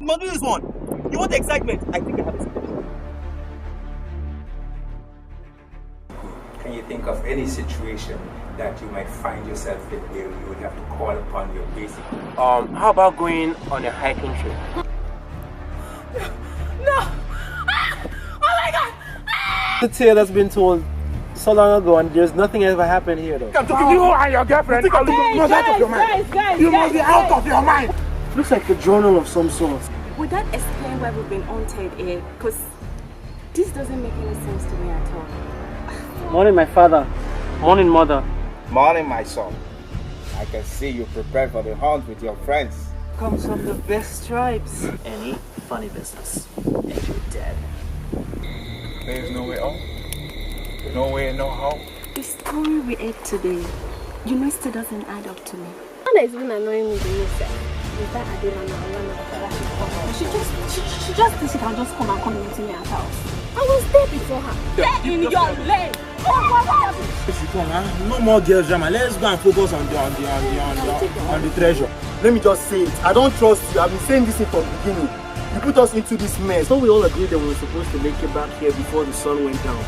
You must do this one. You want excitement? I think I have it. Can you think of any situation that you might find yourself in where you would have to call upon your basic? How about going on a hiking trip? No! Ah! Oh my God! Ah! The tale that's been told so long ago, and there's nothing ever happened here though. You and your girlfriend, you must out of your mind. You must be out of your mind. Looks like a journal of some sort. Would that explain why we've been haunted here? Because this doesn't make any sense to me at all. Morning, my father. Morning, mother. Morning, my son. I can see you prepared for the hunt with your friends. Comes from the best tribes. Any funny business, and you're dead. There's no way out. No way, no how. The story we ate today, you know, it still doesn't add up to me. What is even annoying me the most is that I didn't know she just thinks she can just come and come into my house. I was there before her. There in your leg. No more girls drama. Let's go and focus on the treasure. Let me just say it. I don't trust you. I've been saying this from the beginning. You put us into this mess. So we all agreed that we were supposed to make it back here before the sun went down.